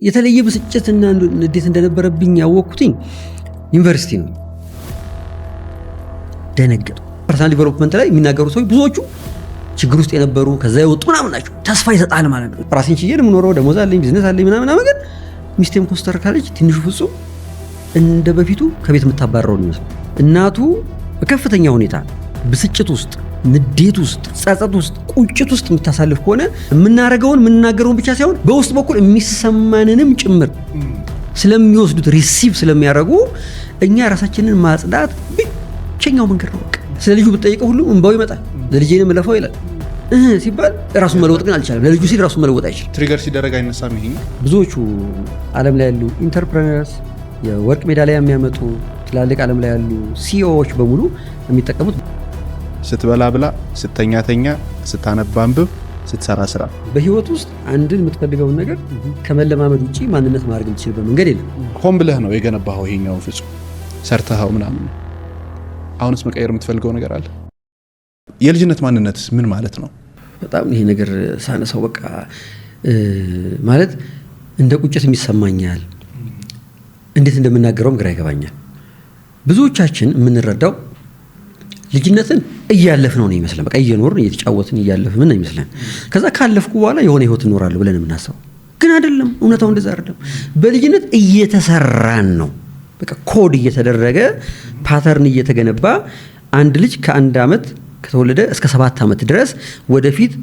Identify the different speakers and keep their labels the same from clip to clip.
Speaker 1: የተለየ ብስጭትና ንዴት እንደነበረብኝ ያወቅኩትኝ ዩኒቨርሲቲ ነው። ደነገጡ። ፐርሰናል ዲቨሎፕመንት ላይ የሚናገሩ ሰዎች ብዙዎቹ ችግር ውስጥ የነበሩ ከዛ የወጡ ምናምን ናቸው። ተስፋ ይሰጣል ማለት ነው። ራሴን ችዬ የምኖረው ደሞዝ አለኝ፣ ቢዝነስ አለኝ ምናምን ግን ሚስቴም ኮስተር ካለች ትንሹ ፍጹም እንደ በፊቱ ከቤት የምታባረረው ነው የሚመስለው። እናቱ በከፍተኛ ሁኔታ ብስጭት ውስጥ፣ ንዴት ውስጥ፣ ጸጸት ውስጥ፣ ቁጭት ውስጥ የምታሳልፍ ከሆነ የምናገረውን ብቻ ሳይሆን በውስጥ በኩል የሚሰማንንም ጭምር ስለሚወስዱት ሪሲቭ ስለሚያደርጉ እኛ ራሳችንን ማጽዳት ብቸኛው መንገድ ነው። ስለ ልጁ ብትጠይቀው ሁሉም እንባው ይመጣል። ለልጄንም ለፈው ይላል ሲባል ራሱን መለወጥ ግን አልቻለም። ለልጁ ሲል ራሱን መለወጥ አይችልም።
Speaker 2: ትሪገር ሲደረግ አይነሳም። ይሄ ብዙዎቹ
Speaker 1: ዓለም ላይ ያሉ ኢንተርፕረነርስ የወርቅ ሜዳሊያ የሚያመጡ ትላልቅ ዓለም ላይ ያሉ ሲኢኦዎች በሙሉ የሚጠቀሙት
Speaker 2: ስትበላ ብላ፣ ስተኛ ተኛ፣ ስታነባ አንብብ፣ ስትሰራ ስራ።
Speaker 1: በህይወት ውስጥ አንድን የምትፈልገውን ነገር ከመለማመድ ውጪ ማንነት ማድረግ የምትችልበት መንገድ የለም።
Speaker 2: ሆን ብለህ ነው የገነባኸው። ይሄኛው ፍጹም ሰርተኸው ምናምን። አሁንስ መቀየር የምትፈልገው ነገር አለ? የልጅነት ማንነት ምን ማለት ነው?
Speaker 1: በጣም ይሄ ነገር ሳነሳው በቃ ማለት እንደ ቁጭት የሚሰማኛል። እንዴት እንደምናገረውም ግራ ይገባኛል። ብዙዎቻችን የምንረዳው ልጅነትን እያለፍን ነው ይመስለን። በቃ እየኖርን እየተጫወትን እያለፍን ምን ይመስለን። ከዛ ካለፍኩ በኋላ የሆነ ህይወት እኖራለሁ ብለን የምናስበው ግን አይደለም። እውነታው እንደዛ አይደለም። በልጅነት እየተሰራን ነው። በቃ ኮድ እየተደረገ ፓተርን እየተገነባ አንድ ልጅ ከአንድ ዓመት ከተወለደ እስከ 7 ዓመት ድረስ ወደፊት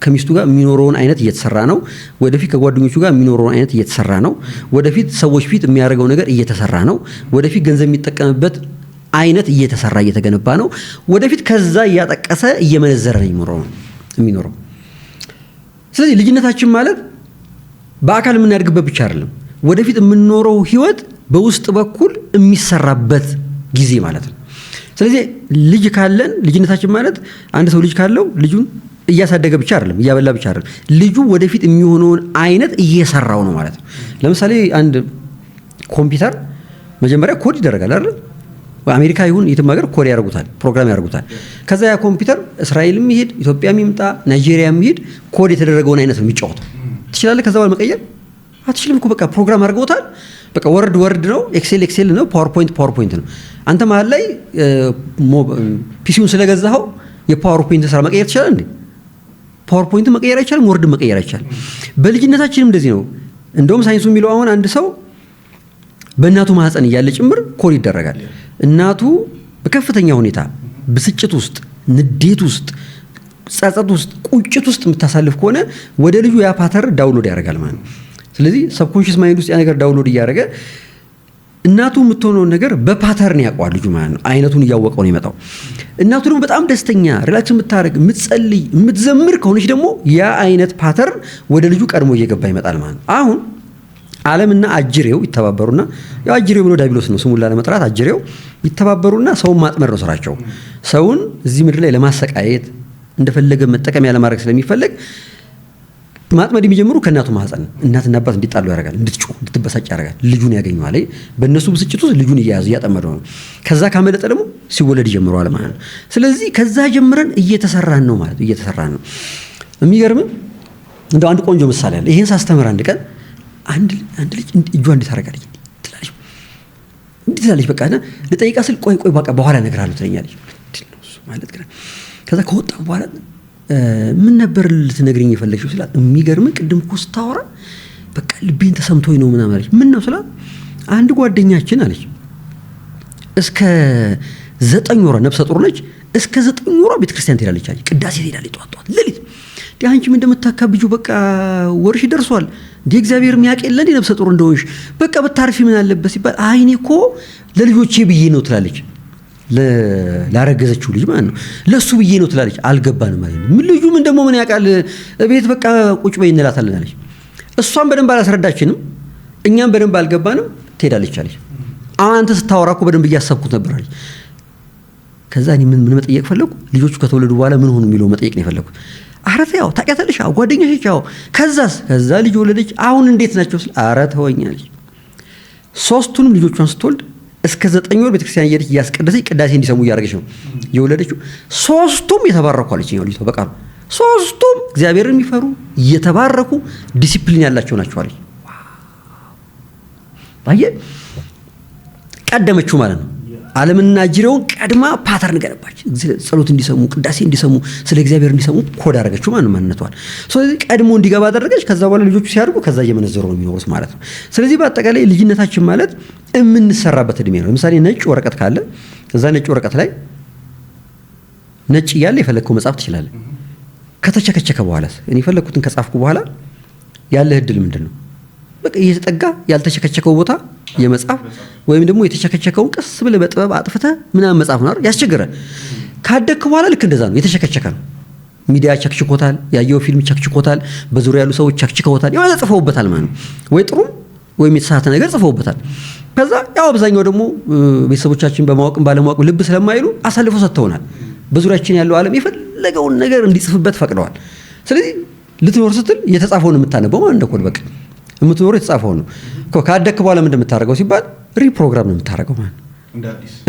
Speaker 1: ከሚስቱ ጋር የሚኖረውን አይነት እየተሰራ ነው። ወደፊት ከጓደኞቹ ጋር የሚኖረውን አይነት እየተሰራ ነው። ወደፊት ሰዎች ፊት የሚያደርገው ነገር እየተሰራ ነው። ወደፊት ገንዘብ የሚጠቀምበት አይነት እየተሰራ እየተገነባ ነው። ወደፊት ከዛ እያጠቀሰ እየመነዘረ ነው የሚኖረው። ስለዚህ ልጅነታችን ማለት በአካል የምናድግበት ብቻ አይደለም። ወደፊት የምንኖረው ህይወት በውስጥ በኩል የሚሰራበት ጊዜ ማለት ነው። ስለዚህ ልጅ ካለን ልጅነታችን ማለት አንድ ሰው ልጅ ካለው ልጁን እያሳደገ ብቻ አይደለም፣ እያበላ ብቻ አይደለም። ልጁ ወደፊት የሚሆነውን አይነት እየሰራው ነው ማለት ነው። ለምሳሌ አንድ ኮምፒውተር መጀመሪያ ኮድ ይደረጋል አይደል? አሜሪካ ይሁን የትም ሀገር ኮድ ያደርጉታል፣ ፕሮግራም ያደርጉታል። ከዛ ያ ኮምፒውተር እስራኤልም ይሄድ ኢትዮጵያም ይምጣ ናይጄሪያም ይሄድ ኮድ የተደረገውን አይነት ነው የሚጫወተው። ትችላለህ ከዛ በኋላ መቀየር አትችልም እኮ። በቃ ፕሮግራም አድርገውታል። በቃ ወርድ ነው፣ ኤክሴል ነው፣ ፓወርፖይንት ነው። አንተ መሀል ላይ ፒሲውን ስለገዛኸው የፓወርፖይንት ስራ መቀየር ትችላለህ እንዴ? ፓወርፖይንት መቀየር አይቻልም፣ ወርድ መቀየር አይቻልም። በልጅነታችንም እንደዚህ ነው። እንደውም ሳይንሱ የሚለው አሁን አንድ ሰው በእናቱ ማህፀን እያለ ጭምር ኮድ ይደረጋል። እናቱ በከፍተኛ ሁኔታ ብስጭት ውስጥ፣ ንዴት ውስጥ፣ ጸጸት ውስጥ፣ ቁጭት ውስጥ የምታሳልፍ ከሆነ ወደ ልጁ ያ ፓተርን ዳውንሎድ ያደርጋል ማለት ነው። ስለዚህ ሰብኮንሽስ ማይንድ ውስጥ ያ ነገር ዳውንሎድ እያደረገ እናቱ የምትሆነውን ነገር በፓተርን ያውቀዋል ልጁ ማለት ነው። አይነቱን እያወቀው ነው የመጣው። እናቱ ደግሞ በጣም ደስተኛ፣ ሪላክስ የምታደርግ፣ የምትጸልይ፣ የምትዘምር ከሆነች ደግሞ ያ አይነት ፓተርን ወደ ልጁ ቀድሞ እየገባ ይመጣል ማለት ነው። አሁን ዓለምና አጅሬው ይተባበሩና ያው አጅሬው ብሎ ዳቢሎስ ነው ስሙን ላለመጥራት አጅሬው ይተባበሩና ሰውን ማጥመር ነው ስራቸው። ሰውን እዚህ ምድር ላይ ለማሰቃየት እንደፈለገ መጠቀሚያ ለማድረግ ስለሚፈልግ ማጥመድ የሚጀምሩ ከእናቱ ማህፀን። እናትና አባት እንዲጣሉ ያደርጋል፣ እንድትጮህ እንድትበሳጭ ያደርጋል። ልጁን ያገኘዋል። በእነሱ ብስጭት ውስጥ ልጁን እያጠመዱ ነው። ከዛ ካመለጠ ደግሞ ሲወለድ ጀምረዋል ማለት ነው። ስለዚህ ከዛ ጀምረን እየተሰራን ነው ማለት እየተሰራን ነው። የሚገርም እንደው አንድ ቆንጆ ምሳሌ አለ። ይሄን ሳስተምር አንድ ቀን አንድ ልጅ እጇ እንዴት ታደርጋለች ትላለች። በቃ እና ልጠይቃ ስል ቆይ በቃ በኋላ እነግርሃለሁ ትለኛለች። ማለት ግን ከዛ ከወጣ በኋላ ምን ነበር ልትነግሪኝ የፈለግሽው ስላት፣ የሚገርም ቅድም እኮ ስታወራ በቃ ልቤን ተሰምቶኝ ነው ምናምን አለች። ምን ነው ስላት፣ አንድ ጓደኛችን አለች እስከ 9 ወሯ ነፍሰ ጡር ነች። እስከ 9 ወሯ ቤተክርስቲያን ትሄዳለች አለች። ቅዳሴ ትሄዳለች ጠዋት ሌሊት። አንቺ ምን እንደምታካብጂው በቃ ወርሽ ደርሷል እንዴ? እግዚአብሔር የሚያውቅ የለ እንዴ ነፍሰ ጡር እንደሆንሽ? በቃ ብታርፊ ምን አለበት ሲባል፣ አይኔ እኮ ለልጆቼ ብዬ ነው ትላለች። ላረገዘችው ልጅ ማለት ነው። ለሱ ብዬ ነው ትላለች። አልገባንም ማለት ነው። ልጁ ምን ደግሞ ምን ያውቃል? ቤት በቃ ቁጭ በይ እንላታለን አለች። እሷም በደንብ አላስረዳችንም፣ እኛም በደንብ አልገባንም። ትሄዳለች አለች። አንተ ስታወራ እኮ በደንብ እያሰብኩት ነበር አለች። ከዛ እኔ ምን መጠየቅ ፈለኩ? ልጆቹ ከተወለዱ በኋላ ምን ሆኑ የሚለው መጠየቅ ነው የፈለኩት። አረ ያው ታውቂያታለሽ? አዎ ጓደኛሽ? አዎ። ከዛ ልጅ ወለደች። አሁን እንዴት ናቸው? አረ ተወኛለች። 3ቱንም ልጆቿን ስትወልድ እስከ 9 ወር ቤተክርስቲያን እየሄደች እያስቀደሰች ቅዳሴ እንዲሰሙ እያደረገች ነው የወለደችው። 3ቱም የተባረኩ አለች። ልጅቷ በቃ 3ቱም እግዚአብሔርን የሚፈሩ የተባረኩ ዲሲፕሊን ያላቸው ናቸው አለች። አየህ ቀደመችው ማለት ነው። ዓለምና ጅሬውን ቀድማ ፓተርን ገነባች። ጸሎት እንዲሰሙ፣ ቅዳሴ እንዲሰሙ፣ ስለ እግዚአብሔር እንዲሰሙ ኮድ አደረገችው ማለት ነው ማንነቷን። ስለዚህ ቀድሞ እንዲገባ አደረገች። ከዛ በኋላ ልጆቹ ሲያድጉ ከዛ እየመነዘሩ ነው የሚኖሩት ማለት ነው። ስለዚህ በአጠቃላይ ልጅነታችን ማለት የምንሰራበት እድሜ ነው። ለምሳሌ ነጭ ወረቀት ካለ እዛ ነጭ ወረቀት ላይ ነጭ እያለ የፈለግከው መጻፍ ትችላለህ። ከተቸከቸከ በኋላ እኔ የፈለግኩትን ከጻፍኩ በኋላ ያለህ እድል ምንድን ነው? በቃ እየተጠጋ ያልተቸከቸከው ቦታ የመጻፍ ወይም ደግሞ የተቸከቸከውን ቀስ ብለህ በጥበብ አጥፍተህ ምናምን መጻፍ ነው ያስቸግራል። ካደግክ በኋላ ልክ እንደዛ ነው፣ የተቸከቸከ ነው። ሚዲያ ቸክችኮታል፣ ያየው ፊልም ቸክችኮታል፣ በዙሪያ ያሉ ሰዎች ቸክችከውታል፣ ያው ጽፈውበታል ማለት ነው። ወይ ጥሩ ወይም የተሳሳተ ነገር ጽፈውበታል። ከዛ ያው አብዛኛው ደግሞ ቤተሰቦቻችን በማወቅም ባለማወቅ ልብ ስለማይሉ አሳልፎ ሰጥተውናል። በዙሪያችን ያለው ዓለም የፈለገውን ነገር እንዲጽፍበት ፈቅደዋል። ስለዚህ ልትኖር ስትል የተጻፈውን የምታነበው ማለት ነው። በቃ የምትኖረው የተጻፈውን ነው። ካደግክ በኋላ ምንድን የምታደርገው ሲባል ሪፕሮግራም ነው የምታደርገው ማለት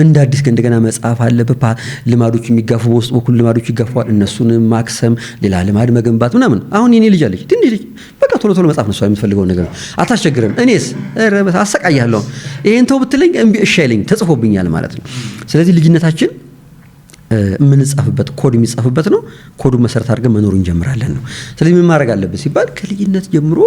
Speaker 1: እንደ አዲስ እንደገና መጽሐፍ አለብህ። ልማዶች የሚጋፉ በውስጥ በኩል ልማዶች ይጋፋዋል። እነሱን ማክሰም፣ ሌላ ልማድ መገንባት ምናምን። አሁን የኔ ልጅ አለች ትንሽ ልጅ በቃ ቶሎ ቶሎ መጽሐፍ ነው የምትፈልገው ነገር አታስቸግረን። እኔስ አሰቃያለሁ ይሄን ተው ብትለኝ እምቢ እሺ አይለኝ፣ ተጽፎብኛል ማለት ነው። ስለዚህ ልጅነታችን የምንጻፍበት ኮድ የሚጻፍበት ነው። ኮዱን መሰረት አድርገን መኖር እንጀምራለን ነው። ስለዚህ ምን ማድረግ አለብን ሲባል ከልጅነት ጀምሮ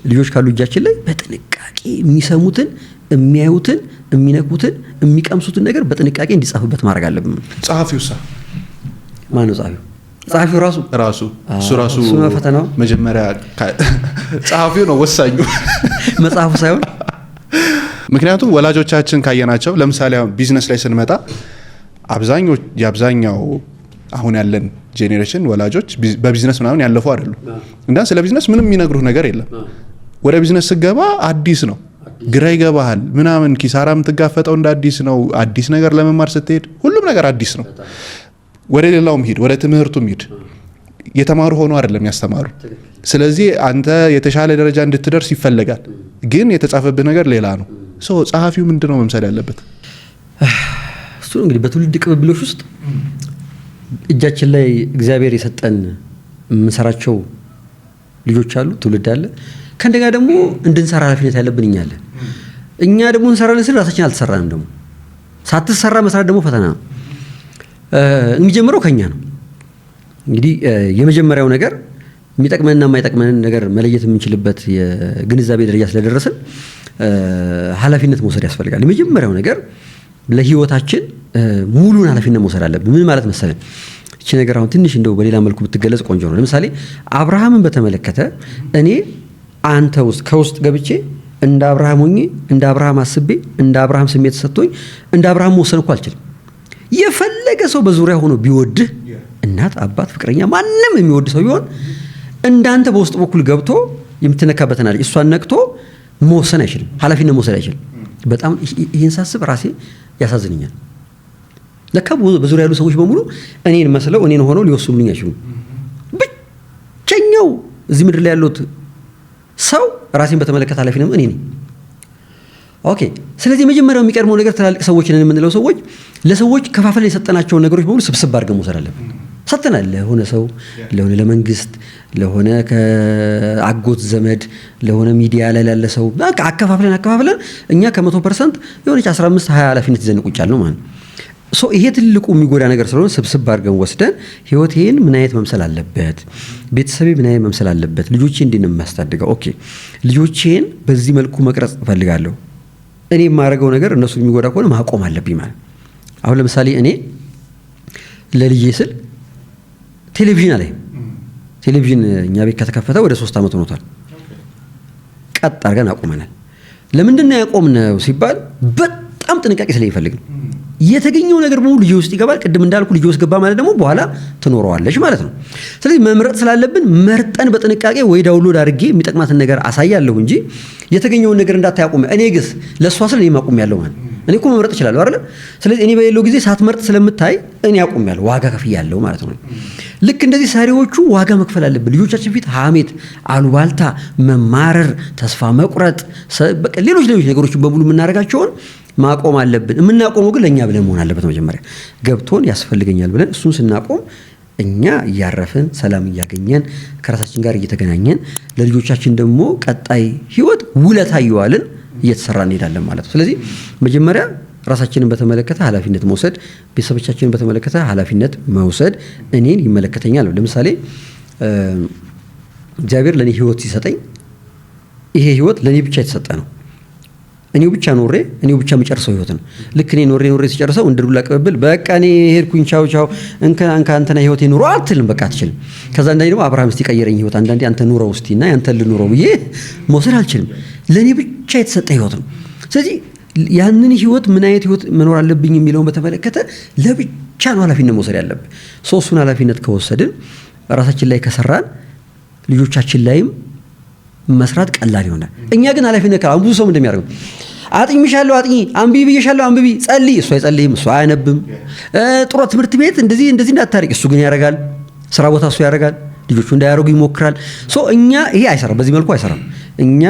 Speaker 1: ልጆች ካሉ እጃችን ላይ በጥንቃቄ የሚሰሙትን፣ የሚያዩትን፣ የሚነኩትን፣ የሚቀምሱትን ነገር በጥንቃቄ እንዲጻፍበት ማድረግ አለብን።
Speaker 2: ጸሐፊውሳ
Speaker 1: ማነው ጸሐፊው? ጸሐፊው ራሱ ፈተናው
Speaker 2: መጀመሪያ ጸሐፊው ነው ወሳኙ
Speaker 1: መጽሐፉ ሳይሆን።
Speaker 2: ምክንያቱም ወላጆቻችን ካየናቸው ለምሳሌ አሁን ቢዝነስ ላይ ስንመጣ የአብዛኛው አሁን ያለን ጄኔሬሽን ወላጆች በቢዝነስ ምናምን ያለፉ አይደሉ እና ስለ ቢዝነስ ምንም የሚነግሩህ ነገር የለም። ወደ ቢዝነስ ስገባ አዲስ ነው፣ ግራ ይገባሃል ምናምን፣ ኪሳራ የምትጋፈጠው እንደ አዲስ ነው። አዲስ ነገር ለመማር ስትሄድ ሁሉም ነገር አዲስ ነው። ወደ ሌላውም ሂድ፣ ወደ ትምህርቱም ሂድ፣ የተማሩ ሆኖ አይደለም ያስተማሩ። ስለዚህ አንተ የተሻለ ደረጃ እንድትደርስ ይፈለጋል፣ ግን የተጻፈብህ ነገር ሌላ ነው። ጸሐፊው ምንድን ነው መምሰል ያለበት?
Speaker 1: እሱ እንግዲህ በትውልድ ቅብብሎች ውስጥ እጃችን ላይ እግዚአብሔር የሰጠን የምንሰራቸው ልጆች አሉ፣ ትውልድ አለ። ከእንደጋ ደግሞ እንድንሰራ ኃላፊነት ያለብን እኛ አለን። እኛ ደግሞ እንሰራለን ስል ራሳችን አልተሰራንም። ደግሞ ሳትሰራ መስራት ደግሞ ፈተና ነው። የሚጀምረው ከኛ ነው። እንግዲህ የመጀመሪያው ነገር የሚጠቅመንና የማይጠቅመንን ነገር መለየት የምንችልበት የግንዛቤ ደረጃ ስለደረስን ኃላፊነት መውሰድ ያስፈልጋል። የመጀመሪያው ነገር ለህይወታችን ሙሉን ኃላፊነት መውሰድ አለብን። ምን ማለት መሰለን? እቺ ነገር አሁን ትንሽ እንደው በሌላ መልኩ ብትገለጽ ቆንጆ ነው። ለምሳሌ አብርሃምን በተመለከተ እኔ አንተ ውስጥ ከውስጥ ገብቼ እንደ አብርሃም ሆኜ እንደ አብርሃም አስቤ እንደ አብርሃም ስሜት ሰጥቶኝ እንደ አብርሃም መወሰን እኮ አልችልም። የፈለገ ሰው በዙሪያ ሆኖ ቢወድህ እናት፣ አባት፣ ፍቅረኛ፣ ማንም የሚወድ ሰው ቢሆን እንዳንተ በውስጥ በኩል ገብቶ የምትነካበትና እሷን ነክቶ መወሰን አይችልም፣ ኃላፊነት መውሰድ አይችልም። በጣም ይህን ሳስብ ራሴ ያሳዝነኛል። ለካ በዙሪያ ያሉ ሰዎች በሙሉ እኔን መስለው እኔን ሆነው ሊወስኑልኝ አይችሉም። ብቸኛው እዚህ ምድር ላይ ያሉት ሰው ራሴን በተመለከተ ኃላፊነት እኔ ነኝ። ኦኬ። ስለዚህ የመጀመሪያው የሚቀድመው ነገር ትላልቅ ሰዎች ነን የምንለው ሰዎች ለሰዎች ከፋፈለን የሰጠናቸውን ነገሮች በሙሉ ስብስብ አድርገን መውሰድ አለብን። ሰጥተናል ለሆነ ሰው፣ ለሆነ ለመንግስት፣ ለሆነ ከአጎት ዘመድ፣ ለሆነ ሚዲያ ላይ ላለ ሰው አከፋፍለን እኛ ከ100% የሆነች 15-20 ኃላፊነት ይዘን ቁጭ ያልነው ማለት ነው። ይሄ ትልቁ የሚጎዳ ነገር ስለሆነ ስብስብ አድርገን ወስደን ህይወቴን ምን አይነት መምሰል አለበት፣ ቤተሰቤ ምን አይነት መምሰል አለበት፣ ልጆቼ እንዴት ነው የማስተዳድገው? ኦኬ ልጆቼን በዚህ መልኩ መቅረጽ እፈልጋለሁ። እኔ የማደርገው ነገር እነሱ የሚጎዳ ከሆነ ማቆም አለብኝ ማለት። አሁን ለምሳሌ እኔ ለልጄ ስል ቴሌቪዥን አለኝ። ቴሌቪዥን እኛ ቤት ከተከፈተ ወደ 3 ዓመት ሆኖታል። ቀጥ አድርገን አቆመናል። ለምንድን ነው ያቆምነው ሲባል በጣም ጥንቃቄ ስለሚፈልግ ነው። የተገኘው ነገር በሙሉ ልጅ ውስጥ ይገባል። ቅድም እንዳልኩ ልጅ ውስጥ ገባ ማለት ደግሞ በኋላ ትኖረዋለች ማለት ነው። ስለዚህ መምረጥ ስላለብን መርጠን በጥንቃቄ ወይ ዳውንሎድ አድርጌ የሚጠቅማትን ነገር አሳያለሁ እንጂ የተገኘውን ነገር እንዳታያቆም። እኔ ግስ ለሷ ስለ እኔ ማቆም ያለው ማለት እኔ እኮ መምረጥ እችላለሁ አይደል? ስለዚህ እኔ በሌለው ጊዜ ሳትመርጥ ስለምታይ እኔ አቆም ያለው ዋጋ ከፍያለሁ ማለት ነው። ልክ እንደዚህ ሰሪዎቹ ዋጋ መክፈል አለብን። ልጆቻችን ፊት ሐሜት፣ አሉባልታ፣ መማረር፣ ተስፋ መቁረጥ፣ በቃ ሌሎች ነገሮችን በሙሉ የምናደርጋቸውን ማቆም አለብን። የምናቆመው ግን ለእኛ ብለን መሆን አለበት። መጀመሪያ ገብቶን ያስፈልገኛል ብለን እሱን ስናቆም እኛ እያረፍን ሰላም እያገኘን ከራሳችን ጋር እየተገናኘን ለልጆቻችን ደግሞ ቀጣይ ህይወት ውለታ እየዋልን እየተሰራ እንሄዳለን ማለት ነው። ስለዚህ መጀመሪያ ራሳችንን በተመለከተ ኃላፊነት መውሰድ፣ ቤተሰቦቻችንን በተመለከተ ኃላፊነት መውሰድ እኔን ይመለከተኛል። ለምሳሌ እግዚአብሔር ለኔ ህይወት ሲሰጠኝ ይሄ ህይወት ለኔ ብቻ የተሰጠ ነው። እኔው ብቻ ኖሬ እኔው ብቻ መጨረሰው ህይወት ነው። ልክ እኔ ኖሬ ሲጨርሰው እንደ ዱላ ቀበብል በቃ እኔ ሄድኩኝ ቻው ቻው አንተና ህይወቴ ኑሮ አትልም። በቃ አትችልም። ከዛ አንዳንዴ ደግሞ አብርሃም እስቲ ቀየረኝ ህይወት አንዳንዴ አንተ ኑረው እስቲና ያንተ ልኑረው ብዬ መውሰድ አልችልም። ለኔ ብቻ የተሰጠ ህይወት ነው። ስለዚህ ያንን ህይወት ምን አይነት ህይወት መኖር አለብኝ የሚለውን በተመለከተ ለብቻ ነው ኃላፊነት መውሰድ ያለብን። ሶስቱን ኃላፊነት ከወሰድን ራሳችን ላይ ከሰራን ልጆቻችን ላይም መስራት ቀላል ይሆናል። እኛ ግን ኃላፊነት ካለ ብዙ ሰው እንደሚያደርገው አጥኝሻለሁ አጥኝ አንብቢ ብዬሻለሁ አንብቢ ጸልይ እሱ አይጸልይም እሱ አያነብም ጥሩ ትምህርት ቤት እንደዚህ እንዳታርቅ እሱ ግን ያደርጋል ስራ ቦታ እሱ ያደርጋል ልጆቹ እንዳያደርጉ ይሞክራል እኛ ይሄ አይሰራም በዚህ መልኩ አይሰራም እኛ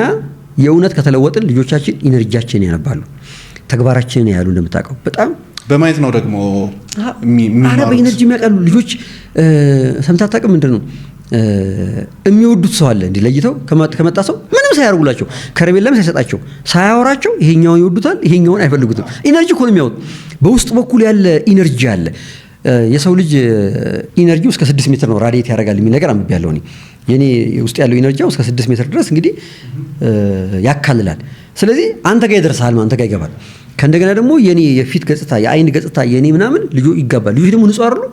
Speaker 1: የእውነት ከተለወጥን ልጆቻችን ኢነርጂያችንን ያነባሉ ተግባራችንን ያያሉ እንደምታውቀው በጣም
Speaker 2: በማየት ነው ደግሞ
Speaker 1: አረ በኢነርጂ የሚያቀሉ ልጆች ሰምታታቀም ምንድነው የሚወዱት ሰው አለ እንዲ ለይተው ከመጣ ሰው ምንም ሳያርጉላቸው ከረቤላም ሳይሰጣቸው ሳያወራቸው ይሄኛውን ይወዱታል ይሄኛውን አይፈልጉትም ኢነርጂ እኮ ነው የሚያወጡ በውስጥ በኩል ያለ ኢነርጂ አለ የሰው ልጅ ኢነርጂው እስከ 6 ሜትር ነው ራዲየት ያደርጋል የሚል ነገር አንብቤያለሁ እኔ የኔ ውስጥ ያለው ኢነርጂው እስከ 6 ሜትር ድረስ እንግዲህ ያካልላል ስለዚህ አንተ ጋር ይደርሳል አንተ ጋር ይገባል ከእንደገና ደግሞ የኔ የፊት ገጽታ የአይን ገጽታ የኔ ምናምን ልጆ ይጋባል ልጆች ደግሞ ንጹህ አይደሉ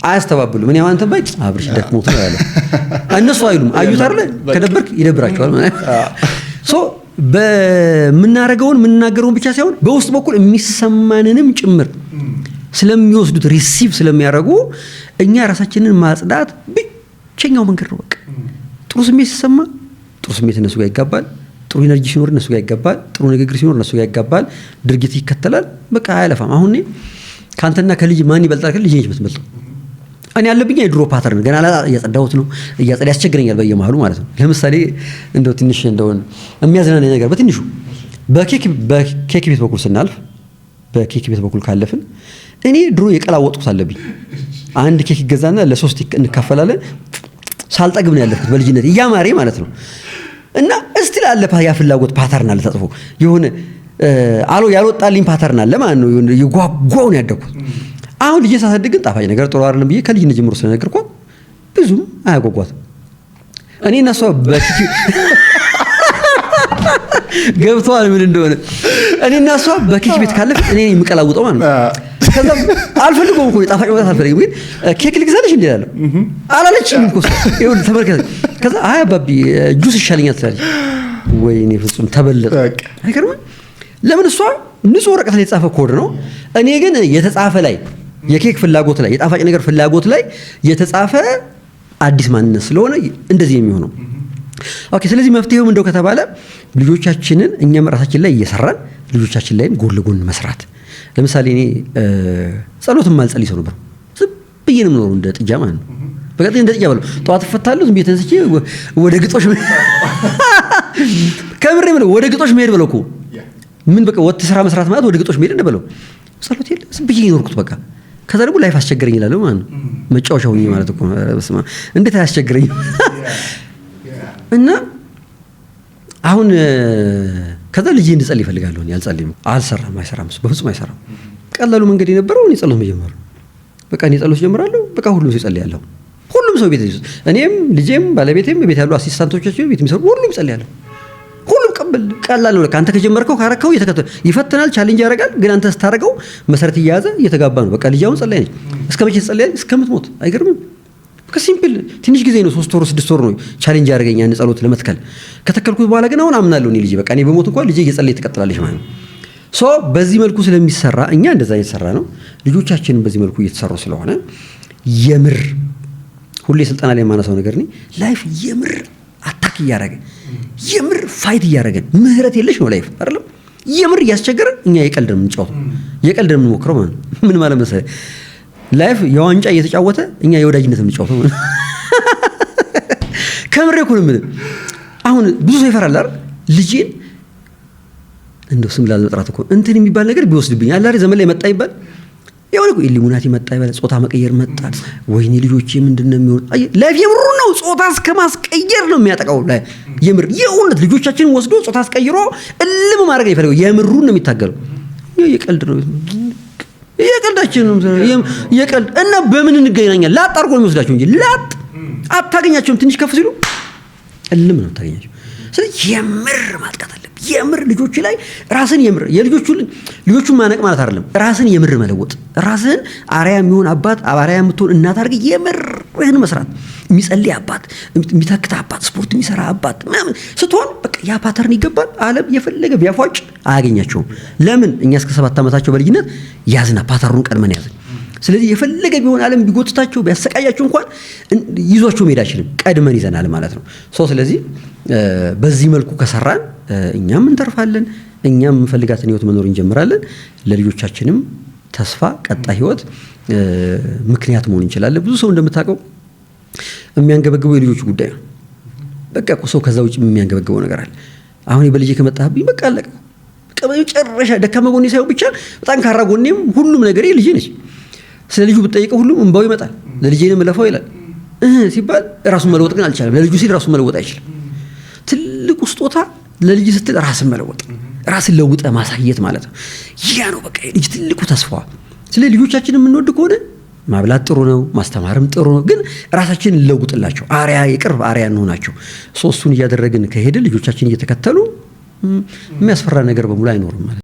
Speaker 1: አያስተባብሉም ምን ያንተ ባይ አብርሽ ደክሞት ነው ያለው እነሱ አይሉም አዩት አይደለ ከደበርክ ይደብራቸዋል ሶ በመናረጋውን ምንናገረውን ብቻ ሳይሆን በውስጥ በኩል የሚሰማንንም ጭምር ስለሚወስዱት ሪሲቭ ስለሚያደርጉ እኛ ራሳችንን ማጽዳት ብቸኛው መንገድ ነው በቃ ጥሩ ስሜት ሲሰማ ጥሩ ስሜት እነሱ ጋር ይጋባል ጥሩ ኢነርጂ ሲኖር እነሱ ጋር ይጋባል ጥሩ ንግግር ሲኖር እነሱ ጋር ይጋባል ድርጊት ይከተላል በቃ አያለፋም አሁን ካንተና ከልጅ ማን ይበልጣል ከልጅ ልጅ የምትበልጠው እኔ ያለብኝ የድሮ ፓተርን ገና እያጸዳሁት ነው እያጸዳ ያስቸግረኛል በየመሃሉ ማለት ነው ለምሳሌ እንደው ትንሽ እንደው የሚያዝናናኝ ነገር በትንሹ በኬክ ቤት በኩል ስናልፍ በኬክ ቤት በኩል ካለፍን እኔ ድሮ የቀላወጥኩት አለብኝ አንድ ኬክ ይገዛና ለሶስት እንካፈላለን ሳልጠግብ ነው ያለፍኩት በልጅነት እያማሬ ማለት ነው እና እስቲ ላለፈ ያ ፍላጎት ፓተርን አለ ተጽፎ የሆነ ያልወጣልኝ ፓተርን አለ ማለት ነው ይጓጓው ነው ያደኩት አሁን ልጅ ሳሳድግ ግን ጣፋጭ ነገር ጥሩ አይደለም ብዬ ከልጅነት ጀምሮ ስለነገርኳት ብዙም አያጓጓትም እኔ እና እሷ ገብቷል ምን እንደሆነ እኔ እና እሷ በኬክ ቤት ካለፍ እኔ የምቀላውጠው ማለት ነው ከዛ አልፈልገውም እኮ ጣፋጭ ነገር አልፈልግም ግን ኬክ ልግዛልሽ እንዴ ያለው አላለችም እኮ ይሁን ተመልከተ ከዛ አይ አባቢ ጁስ ይሻለኛል ትላለች ወይኔ ፍጹም ተበለጠ አይገርም ለምን እሷ ንጹህ ወረቀት ላይ የተጻፈ ኮድ ነው እኔ ግን የተጻፈ ላይ የኬክ ፍላጎት ላይ የጣፋጭ ነገር ፍላጎት ላይ የተጻፈ አዲስ ማንነት ስለሆነ እንደዚህ የሚሆነው ኦኬ ስለዚህ መፍትሄው እንደው ከተባለ ልጆቻችንን እኛም ራሳችን ላይ እየሰራን ልጆቻችን ላይም ጎን ለጎን መስራት ለምሳሌ እኔ ጸሎትም ማልጸልይ ሰው ነበር ዝም ብዬ ነው የምኖረው እንደ ጥጃ ማለት ነው በቃ እንደ ጥጃ ባለው ጠዋት ፈታለሁ ዝም ብዬ ተነስቼ ወደ ግጦሽ ከምሬ ብለው ወደ ግጦሽ መሄድ ብለው እኮ ምን በቃ ወጥ ስራ መስራት ማለት ወደ ግጦሽ መሄድ እንደበለው ጸሎት የለ ዝም ብዬ ይኖርኩት በቃ ከዛ ደግሞ ላይፍ አስቸገረኝ ይላል ማለት ነው መጫወቻ ሆኜ ማለት እኮ በስማ እንዴት አያስቸገረኝ እና አሁን ከዛ ልጅ እንድጸልይ ይፈልጋለሁ እኔ አልጸልይም አይሰራም በፍጹም አይሰራም ቀላሉ መንገድ የነበረው እኔ ጸሎት መጀመር በቃ እኔ ጸሎት ጀምራለሁ በቃ ሁሉም ሰው ይጸልያለሁ ሁሉም ሰው ቤት ይይዙ እኔም ልጄም ባለቤቴም ቤት ያሉ አሲስታንቶቻችን ቤት የሚሰሩ ሁሉም ይጸልያለሁ ሁሉም ቀላል ነው ለካ አንተ ከጀመርከው ካረከው ይፈትናል ቻሌንጅ ያደርጋል ግን አንተ ስታረገው መሰረት ይያዘ እየተጋባ ነው በቃ ልጅውን ጸልይ ነኝ እስከመቼ ጸልያል እስከምትሞት አይገርምም ከሲምፕል ትንሽ ጊዜ ነው 3 ወር 6 ወር ነው ቻሌንጅ ያደርገኛ ያን ጸሎት ለመትከል ከተከልኩት በኋላ ግን አሁን አምናለሁ እኔ ልጅ በቃ እኔ በሞት እንኳን ልጅ እየጸለየ ትቀጥላለች ማለት ነው ሶ በዚህ መልኩ ስለሚሰራ እኛ እንደዛ እየተሰራ ነው ልጆቻችንን በዚህ መልኩ እየተሰሩ ስለሆነ የምር ሁሌ ስልጣና ላይ ማነሳው ነገር ነው ላይፍ የምር አታክ ያደረገ የምር ፋይት ያደረገ ምህረት የለሽ ነው ላይፍ አይደለም የምር ያስቸገረ እኛ የቀልድን የምንጫወተው የቀልድን የምንሞክረው ማለት ምን ማለት መሰለህ ላይፍ የዋንጫ እየተጫወተ እኛ የወዳጅነት የምንጫወተው ከምሬ እኮ ነው የምልህ አሁን ብዙ ሰው ይፈራል አይደል ልጄን እንደው ስም ላለመጥራት እኮ እንትን የሚባል ነገር ቢወስድብኝ አላሪ ዘመን ላይ መጣ ይባል የሆነ ኢሉሚናቲ መጣ ይበለ ጾታ መቀየር መጣ። ወይኔ ልጆቼ ምንድነው የሚሆኑት? ላይፍ የምሩ ነው። ጾታ እስከ ማስቀየር ነው የሚያጠቃው። የምር የእውነት ልጆቻችንን ወስዶ ጾታ አስቀይሮ እልም ማድረግ ይፈልጋል። የምሩን ነው የሚታገለው። የቀልድ ነው የቀልዳችን ነው የቀልድ እና በምን እንገናኛለን? ላጥ አድርጎ ነው የሚወስዳቸው እንጂ ላጥ አታገኛቸውም። ትንሽ ከፍ ሲሉ እልም ነው ታገኛቸው። ስለዚህ የምር ማጥቃት አለብን። የምር ልጆች ላይ ራስን የምር ልጆቹን ማነቅ ማለት አይደለም፣ ራስን የምር መለወጥ። ራስን አርአያ የሚሆን አባት፣ አርአያ የምትሆን እናት አድርገህ የምርህን መስራት። የሚጸልይ አባት፣ የሚተክት አባት፣ ስፖርት የሚሰራ አባት ምናምን ስትሆን በቃ ያ ፓተርን ይገባል። ዓለም የፈለገ ቢያፏጭ አያገኛቸውም። ለምን? እኛ እስከ 7 ዓመታቸው በልጅነት ያዝና ፓተርኑን ቀድመን ያዝን። ስለዚህ የፈለገ ቢሆን ዓለም ቢጎትታቸው ቢያሰቃያቸው እንኳን ይዟቸው መሄድ አይችልም። ቀድመን ይዘናል ማለት ነው። ስለዚህ በዚህ መልኩ ከሰራን እኛም እንተርፋለን። እኛም የምንፈልጋትን ህይወት መኖር እንጀምራለን። ለልጆቻችንም ተስፋ ቀጣይ ህይወት ምክንያት መሆን እንችላለን። ብዙ ሰው እንደምታውቀው የሚያንገበግበው የልጆቹ ጉዳይ ነው። በቃ ሰው ከዛ ውጭ የሚያንገበግበው ነገር አለ። አሁን በልጄ ከመጣህብኝ በቃ አለቀ። በቃ መጨረሻ ደካማ ጎኔ ሳይሆን ብቻ በጣም ካራ ጎኔም ሁሉም ነገር ልጄ ነች። ስለ ልጁ ብትጠይቀው ሁሉም እንባው ይመጣል። ለልጄ ነው የምለፋው ይላል ሲባል ራሱን መለወጥ ግን አልቻለም። ለልጁ ሲል ራሱን መለወጥ አይችልም። ትልቁ ስጦታ ለልጅ ስትል ራስን መለወጥ፣ ራስን ለውጠ ማሳየት ማለት ነው። ያ ነው በቃ ልጅ ትልቁ ተስፋ። ስለ ልጆቻችን የምንወድ ከሆነ ማብላት ጥሩ ነው፣ ማስተማርም ጥሩ ነው። ግን ራሳችንን እንለውጥላቸው፣ አርአያ የቅርብ አርአያ እንሆናቸው። እሱን እያደረግን ከሄደ ልጆቻችን እየተከተሉ የሚያስፈራ ነገር በሙሉ አይኖርም ማለት ነው።